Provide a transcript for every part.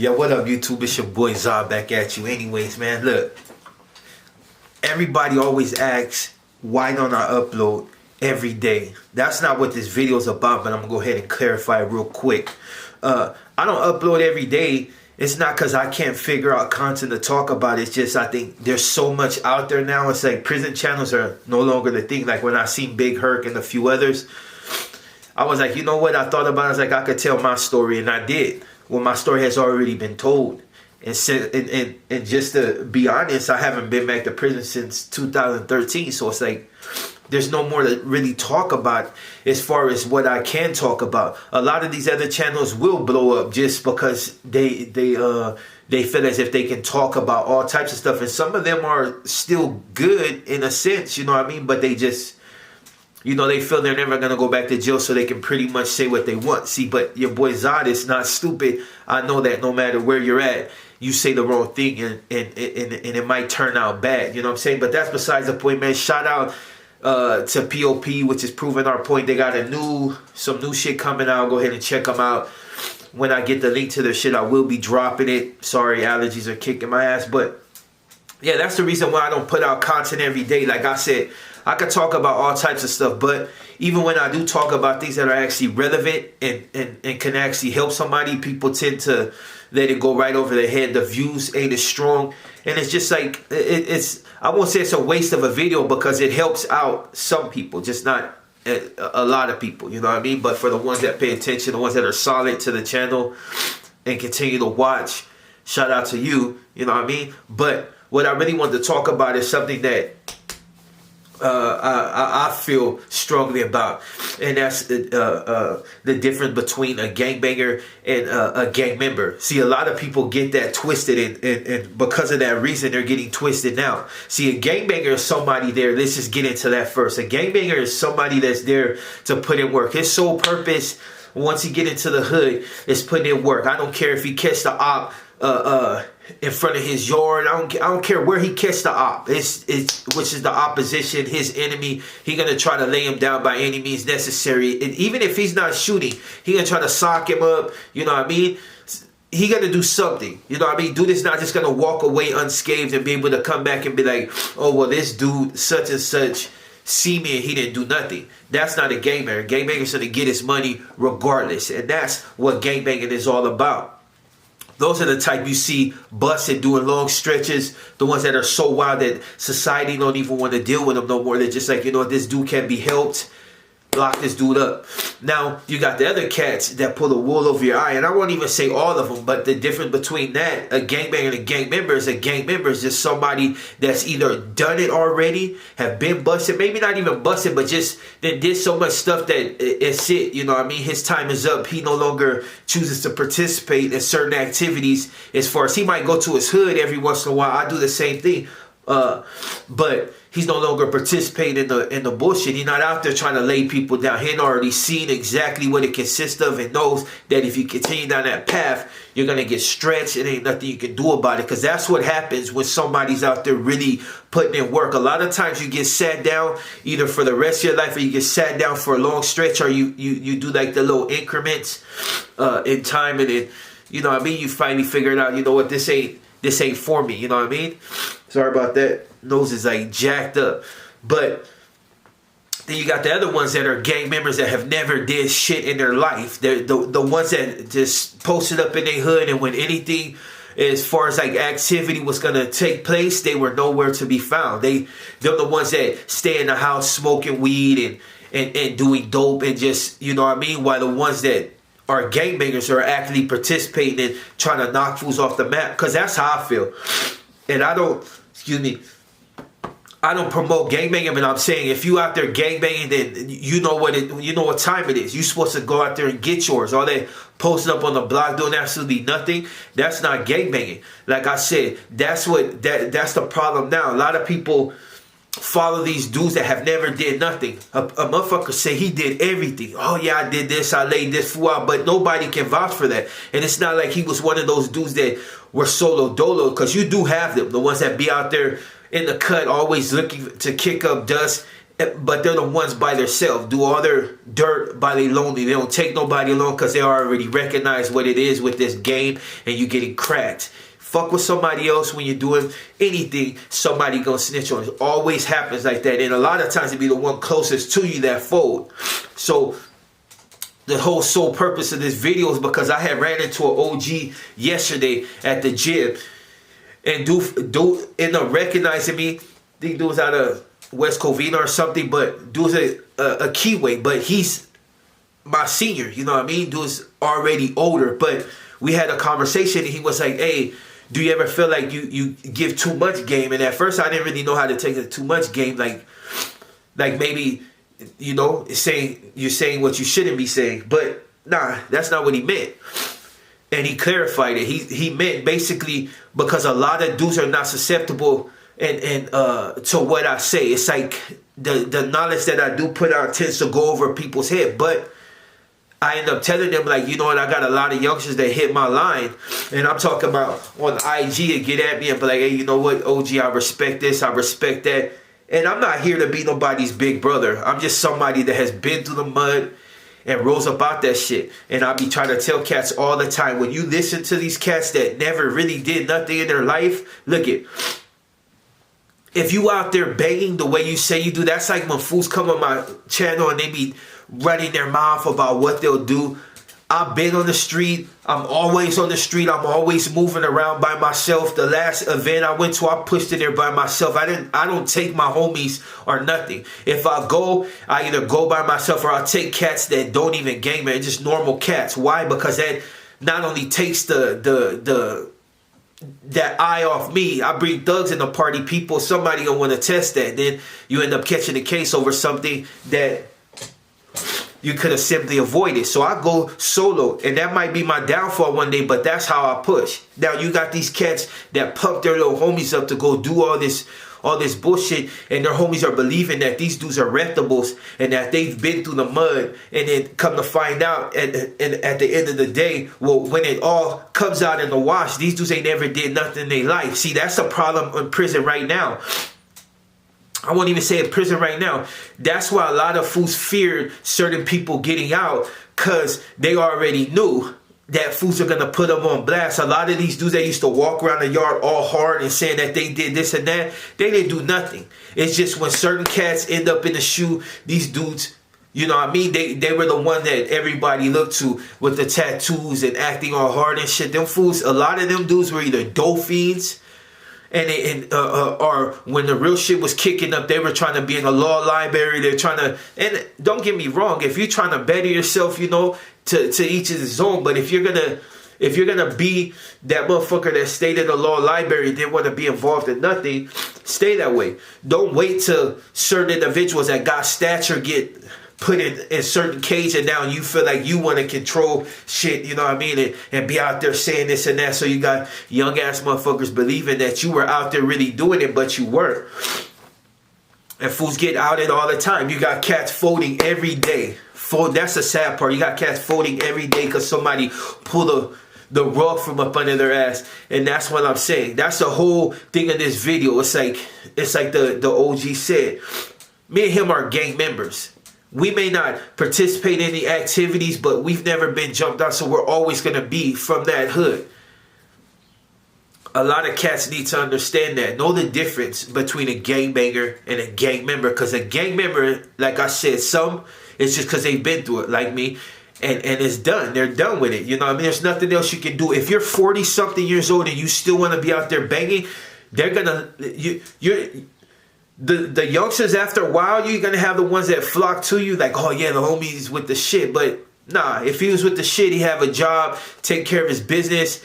Yo, what up, YouTube? It's your boy Zah back at you. Anyways, man, look. Everybody always asks, why don't I upload every day? That's not what this video is about, but I'm going to go ahead and clarify it real quick. I don't upload every day. It's not because I can't figure out content to talk about. It's just I think there's so much out there now. It's like prison channels are no longer the thing. Like when I seen Big Herc and a few others, I was like, you know what? I thought about it. I was like, I could tell my story, and I did. Well, my story has already been told. And just to be honest, I haven't been back to prison since 2013. So it's like there's no more to really talk about as far as what I can talk about. A lot of these other channels will blow up just because they feel as if they can talk about all types of stuff. And some of them are still good in a sense, you know what I mean? But they just, you know, they feel they're never going to go back to jail, so they can pretty much say what they want. See, but your boy Zod is not stupid. I know that no matter where you're at, you say the wrong thing and it might turn out bad. You know what I'm saying? But that's besides the point, man. Shout out to POP, which is proving our point. They got some new shit coming out. Go ahead and check them out. When I get the link to their shit, I will be dropping it. Sorry, allergies are kicking my ass. But yeah, that's the reason why I don't put out content every day. Like I said, I could talk about all types of stuff, but even when I do talk about things that are actually relevant and can actually help somebody, people tend to let it go right over their head. The views ain't as strong. And it's just like, it's I won't say it's a waste of a video because it helps out some people, just not a lot of people, you know what I mean? But for the ones that pay attention, the ones that are solid to the channel and continue to watch, shout out to you, you know what I mean? But what I really wanted to talk about is something that I feel strongly about, and that's the difference between a gangbanger and a gang member. See, a lot of people get that twisted, and because of that reason, they're getting twisted now. See, a gangbanger is somebody there. Let's just get into that first. A gangbanger is somebody that's there to put in work. His sole purpose, once he get into the hood, is putting in work. I don't care if he catch the op in front of his yard. I don't care where he catch the op. It's which is the opposition, his enemy. He gonna try to lay him down by any means necessary. And even if he's not shooting, he gonna try to sock him up. You know what I mean? He gonna do something. You know what I mean? Dude is not just gonna walk away unscathed and be able to come back and be like, oh well, this dude such and such see me and he didn't do nothing. That's not a gangbanger. Gangbanger's gonna get his money regardless, and that's what gangbanging is all about. Those are the type you see busted doing long stretches. The ones that are so wild that society don't even want to deal with them no more. They're just like, you know, this dude can't be helped. Lock this dude up. Now, you got the other cats that pull the wool over your eye. And I won't even say all of them, but the difference between that, a gangbanger and a gang member is just somebody that's either done it already, have been busted, maybe not even busted, but just then did so much stuff that it's it. You know what I mean? His time is up. He no longer chooses to participate in certain activities. As far as he might go to his hood every once in a while. I do the same thing. But he's no longer participating in the bullshit. He's not out there trying to lay people down. He ain't already seen exactly what it consists of and knows that if you continue down that path, you're going to get stretched. It ain't nothing you can do about it, because that's what happens when somebody's out there really putting in work. A lot of times you get sat down either for the rest of your life, or you get sat down for a long stretch, or you do like the little increments in time, and then, you know what I mean, you finally figure it out, you know what, this ain't for me, you know what I mean? Sorry about that. Nose is like jacked up. But then you got the other ones that are gang members that have never did shit in their life. They're the ones that just posted up in their hood, and when anything as far as like activity was gonna take place, they were nowhere to be found. They're the ones that stay in the house smoking weed and doing dope and just, you know what I mean? While the ones that are gangbangers are actually participating in trying to knock fools off the map. Because that's how I feel. And I don't promote gangbanging, but I'm saying if you out there gangbanging, then you know what time it is. You're supposed to go out there and get yours. All that posting up on the block doing absolutely nothing, that's not gangbanging. Like I said, that's the problem now. A lot of people follow these dudes that have never did nothing. A motherfucker say he did everything. Oh yeah, I did this, I laid this fool out, but nobody can vouch for that. And it's not like he was one of those dudes that were solo dolo, because you do have them, the ones that be out there in the cut always looking to kick up dust but they're the ones by themselves, do all their dirt by they lonely. They don't take nobody along because they already recognize what it is with this game, and you getting cracked. Fuck with somebody else when you're doing anything, somebody gonna snitch on you. It always happens like that, and a lot of times it be the one closest to you that fold. So the whole sole purpose of this video is because I had ran into an OG yesterday at the gym, and dude ended up recognizing me. I think dude was out of West Covina or something, but dude's a keyway, but he's my senior, you know what I mean? Dude's already older, but we had a conversation, and he was like, hey, do you ever feel like you give too much game? And at first I didn't really know how to take it too much game, like maybe, you know, you're saying what you shouldn't be saying, but nah, that's not what he meant. And he clarified it. He meant basically because a lot of dudes are not susceptible and to what I say. It's like the knowledge that I do put out tends to go over people's head, but I end up telling them, like, you know what, I got a lot of youngsters that hit my line, and I'm talking about on IG and get at me and be like, hey, you know what, OG, I respect this, I respect that. And I'm not here to be nobody's big brother. I'm just somebody that has been through the mud and rose up out that shit. And I be trying to tell cats all the time, when you listen to these cats that never really did nothing in their life, look it. If you out there banging the way you say you do, that's like when fools come on my channel and they be running their mouth about what they'll do. I've been on the street. I'm always on the street. I'm always moving around by myself. The last event I went to, I pushed in there by myself. I don't take my homies or nothing. If I go, I either go by myself or I'll take cats that don't even gang man, just normal cats. Why? Because that not only takes that eye off me. I bring thugs in the party, people, somebody gonna want to test that. Then you end up catching a case over something that you could have simply avoided. So I go solo, and that might be my downfall one day, but that's how I push. Now you got these cats that pump their little homies up to go do all this bullshit, and their homies are believing that these dudes are reputables and that they've been through the mud, and then come to find out at the end of the day, well, when it all comes out in the wash, these dudes ain't never did nothing in their life. See, that's a problem in prison right now. I won't even say in prison right now. That's why a lot of fools feared certain people getting out, because they already knew that fools are going to put them on blast. A lot of these dudes that used to walk around the yard all hard and saying that they did this and that, they didn't do nothing. It's just when certain cats end up in the shoe, these dudes, you know what I mean? They were the one that everybody looked to with the tattoos and acting all hard and shit. Them fools, a lot of them dudes were either dope fiends, or when the real shit was kicking up, they were trying to be in a law library. They're trying to, and don't get me wrong, if you're trying to better yourself, you know, to each his own. But if you're gonna be that motherfucker that stayed in the law library and didn't want to be involved in nothing, stay that way. Don't wait till certain individuals that got stature get put in certain cage, and now you feel like you want to control shit, you know what I mean, and be out there saying this and that. So you got young ass motherfuckers believing that you were out there really doing it, but you weren't. And fools get outed all the time. You got cats folding every day. That's the sad part. You got cats folding every day because somebody pulled the rug from up under their ass. And that's what I'm saying. That's the whole thing of this video. It's like the OG said. Me and him are gang members. We may not participate in any activities, but we've never been jumped out, so we're always going to be from that hood. A lot of cats need to understand that. Know the difference between a gangbanger and a gang member. Because a gang member, like I said, some, it's just because they've been through it, like me. And it's done. They're done with it. You know what I mean? There's nothing else you can do. If you're 40-something years old and you still want to be out there banging, they're going to... The youngsters, after a while, you're going to have the ones that flock to you like, oh yeah, the homie's with the shit. But nah, if he was with the shit, he'd have a job, take care of his business,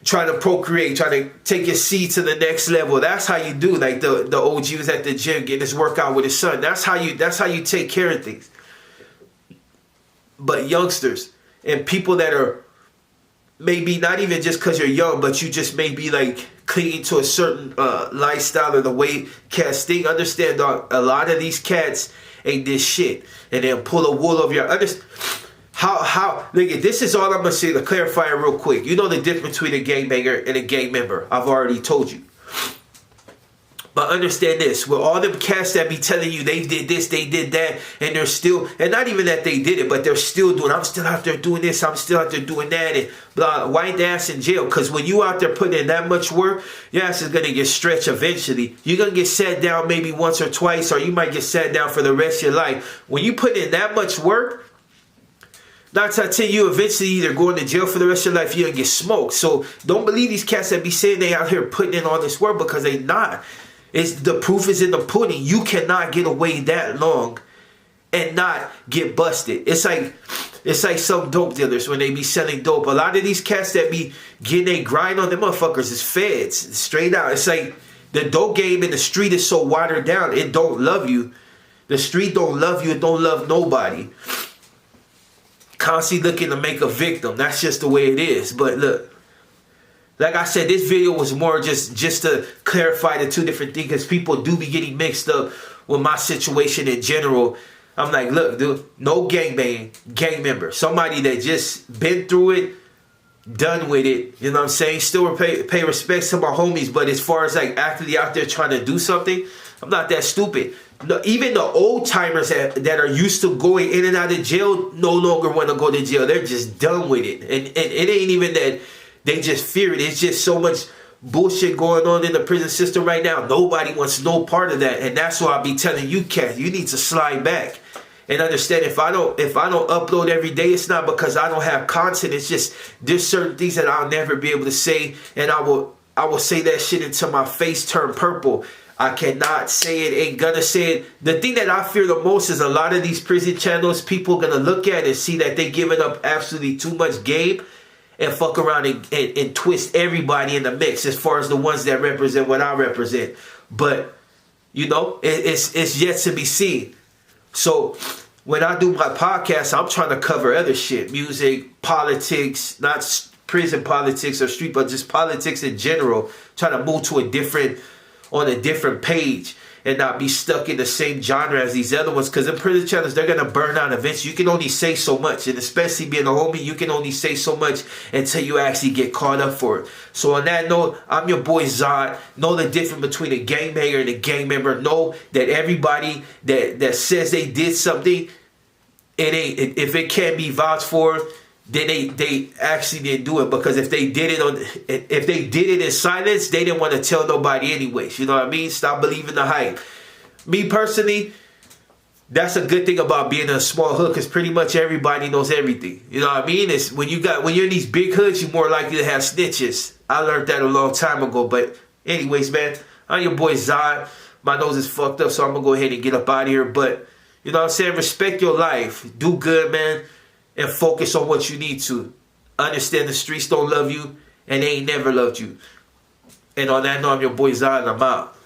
trying to procreate, trying to take his seed to the next level. That's how you do. Like the OG was at the gym getting his workout with his son. That's how you take care of things. But youngsters and people that are maybe not even just because you're young, but you just may be like clinging to a certain lifestyle or the way cats think. Understand, dog, a lot of these cats ain't this shit, and they'll pull a wool over your understand. How look at this is all I'm gonna say to clarify it real quick. You know the difference between a gangbanger and a gang member. I've already told you. But understand this, with all them cats that be telling you they did this, they did that, and they're still, and not even that they did it, but they're still doing, I'm still out there doing this, I'm still out there doing that, and blah, why ain't the ass in jail? Because when you out there putting in that much work, your ass is going to get stretched eventually. You're going to get sat down maybe once or twice, or you might get sat down for the rest of your life. When you put in that much work, not to tell you, eventually either going to jail for the rest of your life, you're going to get smoked. So don't believe these cats that be saying they out here putting in all this work, because they not. The proof is in the pudding. You cannot get away that long and not get busted. It's like some dope dealers when they be selling dope. A lot of these cats that be getting a grind on them motherfuckers is feds. Straight out. It's like the dope game in the street is so watered down. It don't love you. The street don't love you. It don't love nobody. Constantly looking to make a victim. That's just the way it is. But look, like I said, this video was more just to clarify the two different things, because people do be getting mixed up with my situation in general. I'm like, look, dude, no gangbang, gang member. Somebody that just been through it, done with it. You know what I'm saying? Still pay respects to my homies, but as far as like actually out there trying to do something, I'm not that stupid. No, even the old timers that are used to going in and out of jail no longer want to go to jail. They're just done with it. And it ain't even that they just fear it. It's just so much bullshit going on in the prison system right now. Nobody wants no part of that. And that's why I be telling you, cat, you need to slide back. And understand, if I don't upload every day, it's not because I don't have content. It's just there's certain things that I'll never be able to say, and I will say that shit until my face turn purple. I cannot say it, ain't gonna say it. The thing that I fear the most is a lot of these prison channels, people gonna look at and see that they giving up absolutely too much game and fuck around and twist everybody in the mix as far as the ones that represent what I represent. But, you know, it's yet to be seen. So when I do my podcast, I'm trying to cover other shit. Music, politics, not prison politics or street, but just politics in general. Trying to move to on a different page and not be stuck in the same genre as these other ones. Because in prison channels, they're going to burn out eventually. You can only say so much. And especially being a homie, you can only say so much until you actually get caught up for it. So on that note, I'm your boy Zod. Know the difference between a gangbanger and a gang member. Know that everybody that says they did something, if it can't be vouched for, then they actually didn't do it. Because if they did it in silence, they didn't want to tell nobody anyways. You know what I mean? Stop believing the hype. Me personally, that's a good thing about being in a small hood, because pretty much everybody knows everything. You know what I mean? It's when you're in these big hoods, you're more likely to have snitches. I learned that a long time ago. But anyways, man, I'm your boy Zod. My nose is fucked up, so I'm gonna go ahead and get up out of here. But you know what I'm saying? Respect your life. Do good, man. And focus on what you need to. Understand the streets don't love you, and they ain't never loved you. And on that note, I'm your boy Zod, and I'm out.